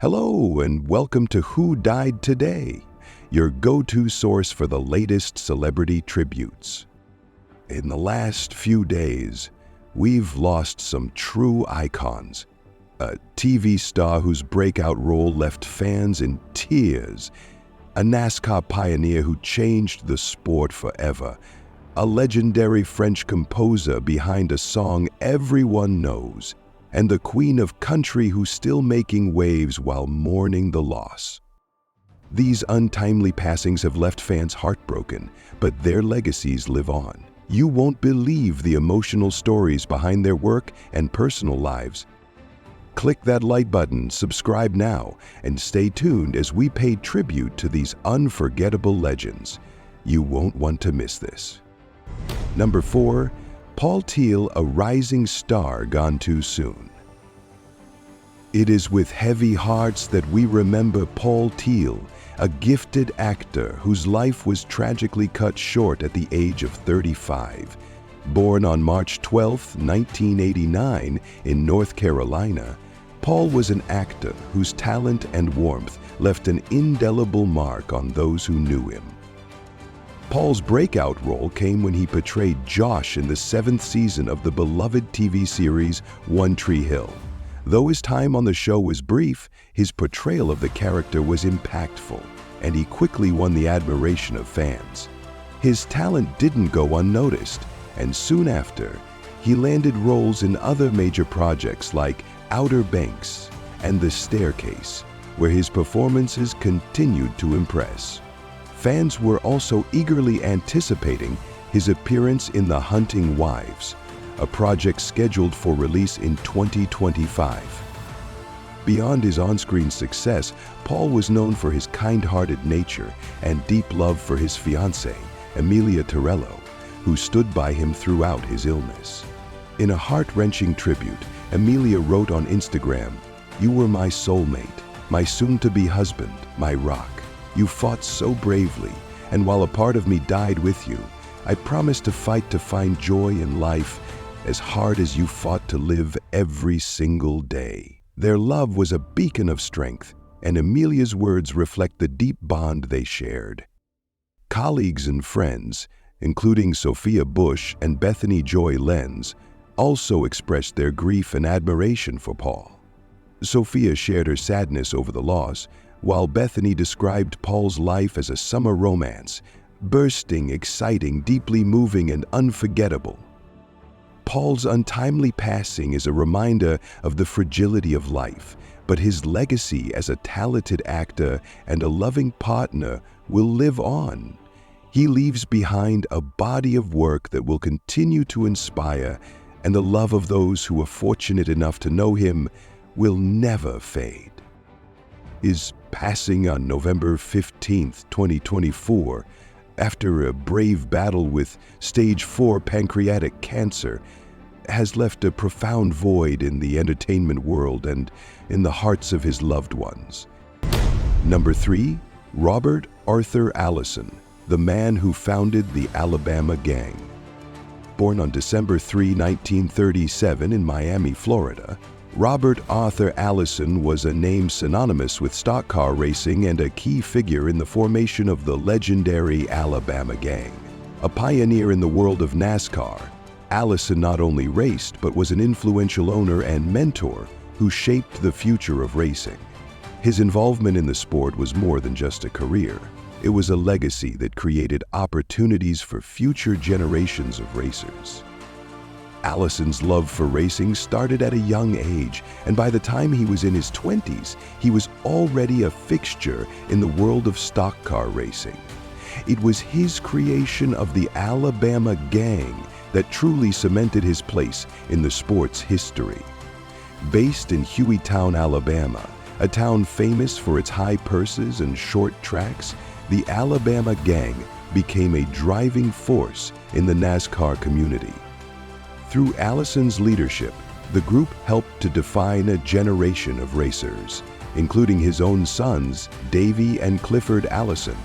Hello and welcome to Who Died Today, your go-to source for the latest celebrity tributes. In the last few days, we've lost some true icons. A TV star whose breakout role left fans in tears, a NASCAR pioneer who changed the sport forever, a legendary French composer behind a song everyone knows, and the queen of country who's still making waves while mourning the loss. These untimely passings have left fans heartbroken, but their legacies live on. You won't believe the emotional stories behind their work and personal lives. Click that like button, subscribe now, and stay tuned as we pay tribute to these unforgettable legends. You won't want to miss this. Number 4. Teal, a rising star gone too soon. It is with heavy hearts that we remember Teal, a gifted actor whose life was tragically cut short at the age of 35. Born on March 12, 1989 in North Carolina, Paul was an actor whose talent and warmth left an indelible mark on those who knew him. Paul's breakout role came when he portrayed Josh in the 7th season of the beloved TV series One Tree Hill. Though his time on the show was brief, his portrayal of the character was impactful, and he quickly won the admiration of fans. His talent didn't go unnoticed, and soon after, he landed roles in other major projects like Outer Banks and The Staircase, where his performances continued to impress. Fans were also eagerly anticipating his appearance in The Hunting Wives, a project scheduled for release in 2025. Beyond his on-screen success, Paul was known for his kind-hearted nature and deep love for his fiancée, Emilia Torello, who stood by him throughout his illness. In a heart-wrenching tribute, Emilia wrote on Instagram, "You were my soulmate, my soon-to-be husband, my rock. You fought so bravely, and while a part of me died with you, I promised to fight to find joy in life as hard as you fought to live every single day." Their love was a beacon of strength, and Emilia's words reflect the deep bond they shared. Colleagues and friends, including Sophia Bush and Bethany Joy Lenz, also expressed their grief and admiration for Paul. Sophia shared her sadness over the loss, while Bethany described Paul's life as a summer romance, bursting, exciting, deeply moving, and unforgettable. Paul's untimely passing is a reminder of the fragility of life, but his legacy as a talented actor and a loving partner will live on. He leaves behind a body of work that will continue to inspire, and the love of those who are fortunate enough to know him will never fade. His passing on November 15, 2024, after a brave battle with stage 4 pancreatic cancer, has left a profound void in the entertainment world and in the hearts of his loved ones. Number 3. Robert Arthur Allison, the man who founded the Alabama Gang. Born on December 3, 1937 in Miami, Florida, Robert Arthur Allison was a name synonymous with stock car racing and a key figure in the formation of the legendary Alabama Gang. A pioneer in the world of NASCAR, Allison not only raced but was an influential owner and mentor who shaped the future of racing. His involvement in the sport was more than just a career. It was a legacy that created opportunities for future generations of racers. Allison's love for racing started at a young age, and by the time he was in his 20s, he was already a fixture in the world of stock car racing. It was his creation of the Alabama Gang that truly cemented his place in the sport's history. Based in Hueytown, Alabama, a town famous for its high purses and short tracks, the Alabama Gang became a driving force in the NASCAR community. Through Allison's leadership, the group helped to define a generation of racers, including his own sons, Davey and Clifford Allison,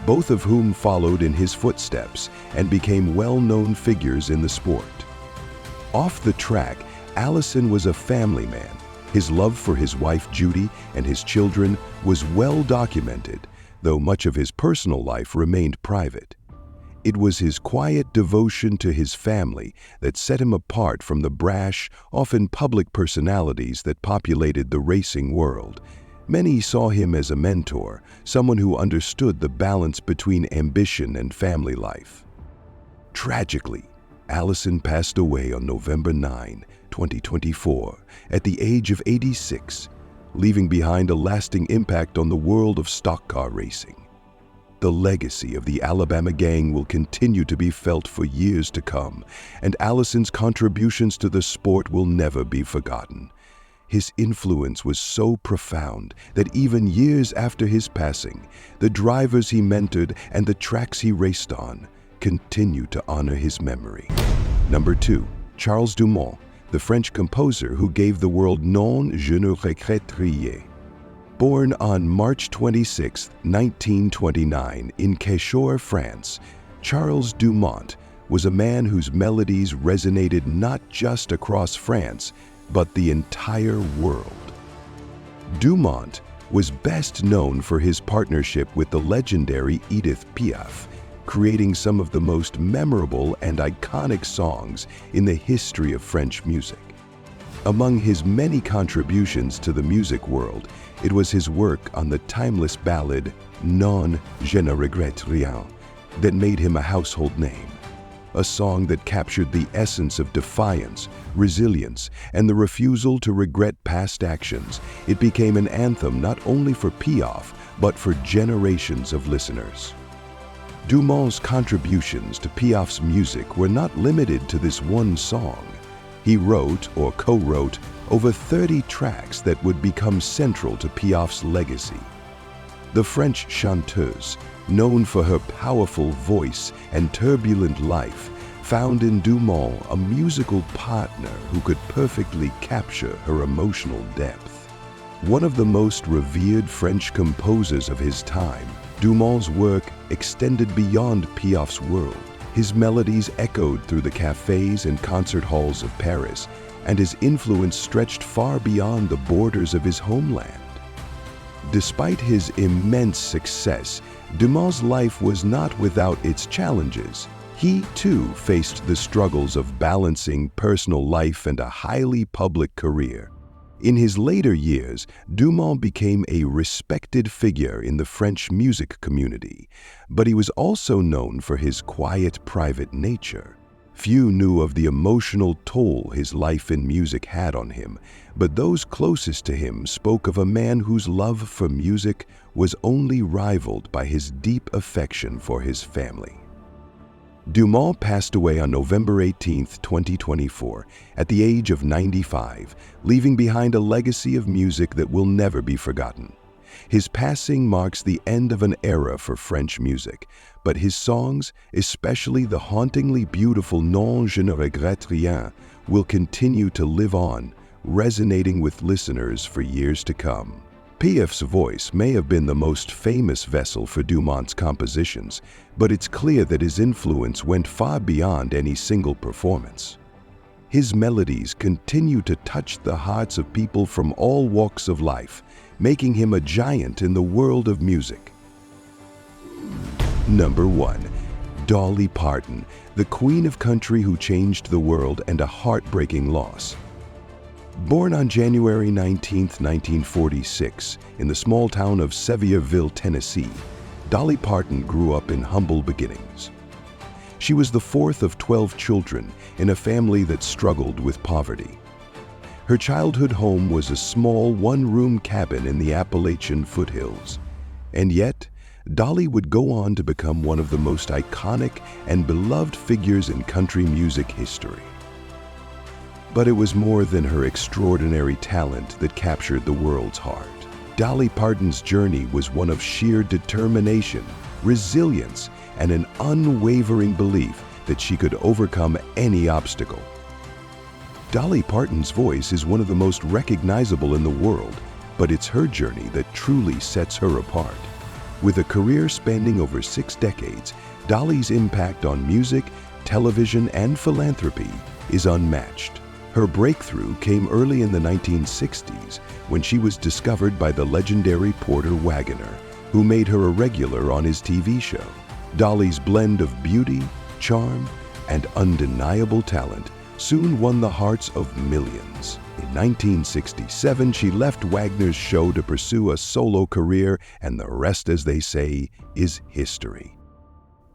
both of whom followed in his footsteps and became well-known figures in the sport. Off the track, Allison was a family man, His love for his wife Judy and his children was well documented, though much of his personal life remained private. It was his quiet devotion to his family that set him apart from the brash, often public personalities that populated the racing world. Many saw him as a mentor, someone who understood the balance between ambition and family life. Tragically, Allison passed away on November 9, 2024, at the age of 86, leaving behind a lasting impact on the world of stock car racing. The legacy of the Alabama gang will continue to be felt for years to come, and Allison's contributions to the sport will never be forgotten. His influence was so profound that even years after his passing, the drivers he mentored and the tracks he raced on continue to honor his memory. Number 2. Charles Dumont, the French composer who gave the world Non, je ne regrette rien. Born on March 26, 1929 in Cahors, France, Charles Dumont was a man whose melodies resonated not just across France, but the entire world. Dumont was best known for his partnership with the legendary Édith Piaf, creating some of the most memorable and iconic songs in the history of French music. Among his many contributions to the music world, it was his work on the timeless ballad Non, je ne regrette rien that made him a household name. A song that captured the essence of defiance, resilience, and the refusal to regret past actions. It became an anthem not only for Piaf, but for generations of listeners. Dumont's contributions to Piaf's music were not limited to this one song. He wrote or co-wrote over 30 tracks that would become central to Piaf's legacy. The French chanteuse, known for her powerful voice and turbulent life, found in Dumont a musical partner who could perfectly capture her emotional depth. One of the most revered French composers of his time, Dumont's work extended beyond Piaf's world. His melodies echoed through the cafes and concert halls of Paris, and his influence stretched far beyond the borders of his homeland. Despite his immense success, Dumont's life was not without its challenges. He, too, faced the struggles of balancing personal life and a highly public career. In his later years, Dumont became a respected figure in the French music community, but he was also known for his quiet, private nature. Few knew of the emotional toll his life in music had on him, but those closest to him spoke of a man whose love for music was only rivaled by his deep affection for his family. Dumont passed away on November 18, 2024, at the age of 95, leaving behind a legacy of music that will never be forgotten. His passing marks the end of an era for French music, but his songs, especially the hauntingly beautiful Non, je ne regrette rien, will continue to live on, resonating with listeners for years to come. Piaf's voice may have been the most famous vessel for Dumont's compositions, but it's clear that his influence went far beyond any single performance. His melodies continue to touch the hearts of people from all walks of life, making him a giant in the world of music. Number 1. Dolly Parton, the queen of country who changed the world and a heartbreaking loss. Born on January 19, 1946, in the small town of Sevierville, Tennessee, Dolly Parton grew up in humble beginnings. She was the fourth of 12 children in a family that struggled with poverty. Her childhood home was a small one-room cabin in the Appalachian foothills. And yet, Dolly would go on to become one of the most iconic and beloved figures in country music history. But it was more than her extraordinary talent that captured the world's heart. Dolly Parton's journey was one of sheer determination, resilience, and an unwavering belief that she could overcome any obstacle. Dolly Parton's voice is one of the most recognizable in the world, but it's her journey that truly sets her apart. With a career spanning over 6 decades, Dolly's impact on music, television, and philanthropy is unmatched. Her breakthrough came early in the 1960s when she was discovered by the legendary Porter Wagoner, who made her a regular on his TV show. Dolly's blend of beauty, charm, and undeniable talent soon won the hearts of millions. In 1967, she left Wagner's show to pursue a solo career, and the rest, as they say, is history.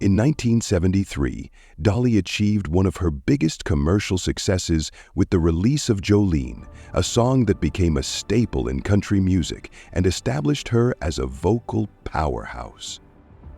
In 1973, Dolly achieved one of her biggest commercial successes with the release of Jolene, a song that became a staple in country music and established her as a vocal powerhouse.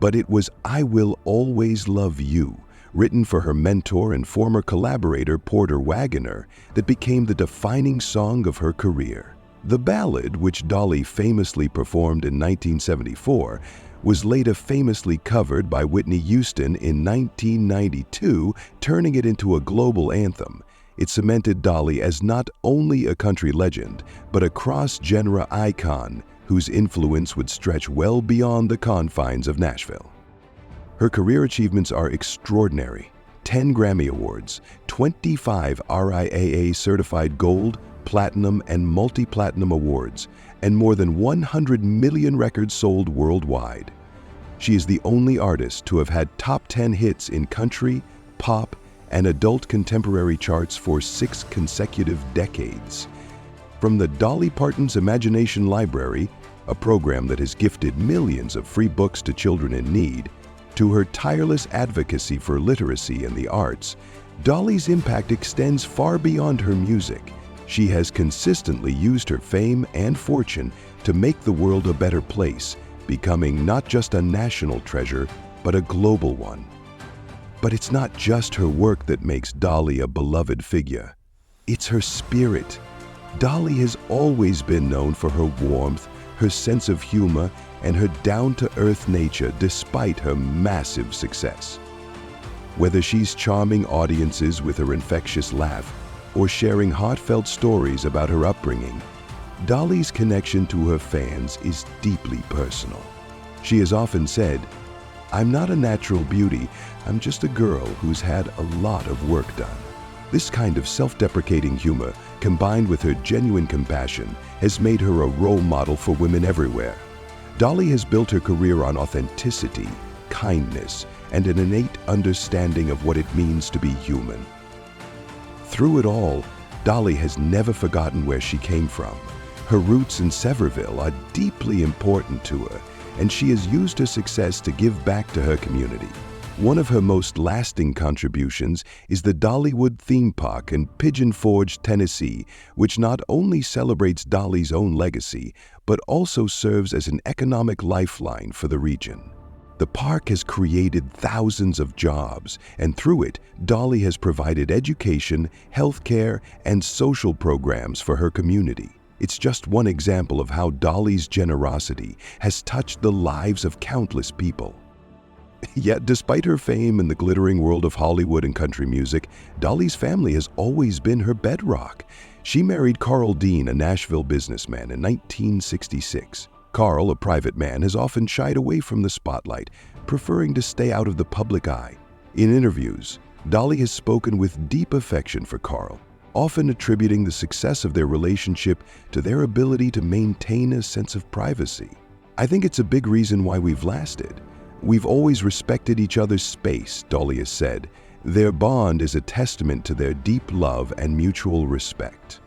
But it was I Will Always Love You, written for her mentor and former collaborator Porter Wagoner, that became the defining song of her career. The ballad, which Dolly famously performed in 1974, was later famously covered by Whitney Houston in 1992, turning it into a global anthem. It cemented Dolly as not only a country legend, but a cross-genre icon whose influence would stretch well beyond the confines of Nashville. Her career achievements are extraordinary: 10 Grammy Awards, 25 RIAA certified gold, platinum, and multi-platinum awards, and more than 100 million records sold worldwide. She is the only artist to have had top 10 hits in country, pop, and adult contemporary charts for 6 consecutive decades. From the Dolly Parton's Imagination Library, a program that has gifted millions of free books to children in need, to her tireless advocacy for literacy and the arts, Dolly's impact extends far beyond her music. She has consistently used her fame and fortune to make the world a better place, becoming not just a national treasure, but a global one. But it's not just her work that makes Dolly a beloved figure. It's her spirit. Dolly has always been known for her warmth, her sense of humor, and her down-to-earth nature despite her massive success. Whether she's charming audiences with her infectious laugh or sharing heartfelt stories about her upbringing, Dolly's connection to her fans is deeply personal. She has often said, "I'm not a natural beauty, I'm just a girl who's had a lot of work done." This kind of self-deprecating humor, combined with her genuine compassion, has made her a role model for women everywhere. Dolly has built her career on authenticity, kindness, and an innate understanding of what it means to be human. Through it all, Dolly has never forgotten where she came from. Her roots in Sevierville are deeply important to her, and she has used her success to give back to her community. One of her most lasting contributions is the Dollywood theme park in Pigeon Forge, Tennessee, which not only celebrates Dolly's own legacy, but also serves as an economic lifeline for the region. The park has created thousands of jobs, and through it, Dolly has provided education, healthcare, and social programs for her community. It's just one example of how Dolly's generosity has touched the lives of countless people. Yet, despite her fame in the glittering world of Hollywood and country music, Dolly's family has always been her bedrock. She married Carl Dean, a Nashville businessman, in 1966. Carl, a private man, has often shied away from the spotlight, preferring to stay out of the public eye. In interviews, Dolly has spoken with deep affection for Carl, often attributing the success of their relationship to their ability to maintain a sense of privacy. "I think it's a big reason why we've lasted. We've always respected each other's space," Dolly has said. "Their bond is a testament to their deep love and mutual respect."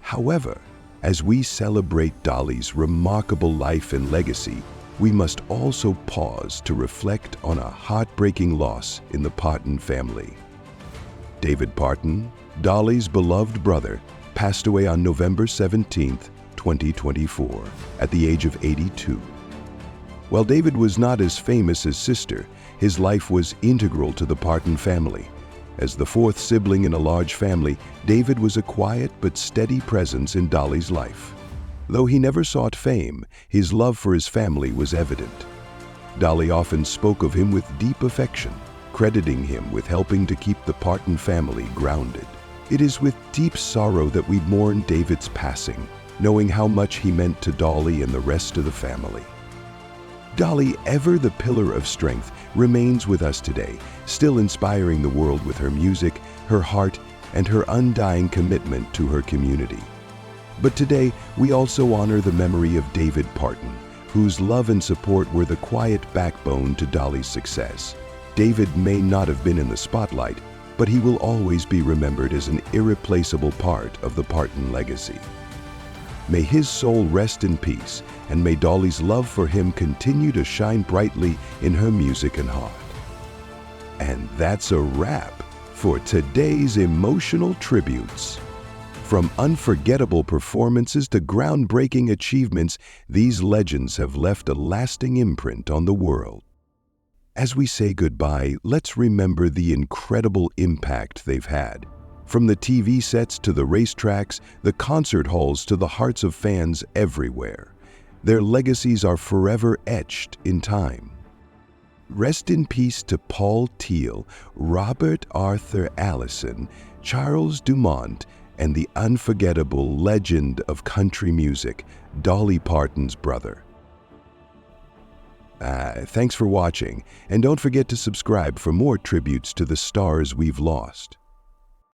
However, as we celebrate Dolly's remarkable life and legacy, we must also pause to reflect on a heartbreaking loss in the Parton family. David Parton, Dolly's beloved brother, passed away on November 17, 2024, at the age of 82. While David was not as famous as sister, his life was integral to the Parton family. As the fourth sibling in a large family, David was a quiet but steady presence in Dolly's life. Though he never sought fame, his love for his family was evident. Dolly often spoke of him with deep affection, crediting him with helping to keep the Parton family grounded. It is with deep sorrow that we mourn David's passing, knowing how much he meant to Dolly and the rest of the family. Dolly, ever the pillar of strength, remains with us today, still inspiring the world with her music, her heart, and her undying commitment to her community. But today, we also honor the memory of David Parton, whose love and support were the quiet backbone to Dolly's success. David may not have been in the spotlight, but he will always be remembered as an irreplaceable part of the Parton legacy. May his soul rest in peace, and may Dolly's love for him continue to shine brightly in her music and heart. And that's a wrap for today's emotional tributes. From unforgettable performances to groundbreaking achievements, these legends have left a lasting imprint on the world. As we say goodbye, let's remember the incredible impact they've had. From the TV sets to the racetracks, the concert halls to the hearts of fans everywhere. Their legacies are forever etched in time. Rest in peace to Paul Teal, Robert Arthur Allison, Charles Dumont, and the unforgettable legend of country music, Dolly Parton's brother. Thanks for watching, and don't forget to subscribe for more tributes to the stars we've lost.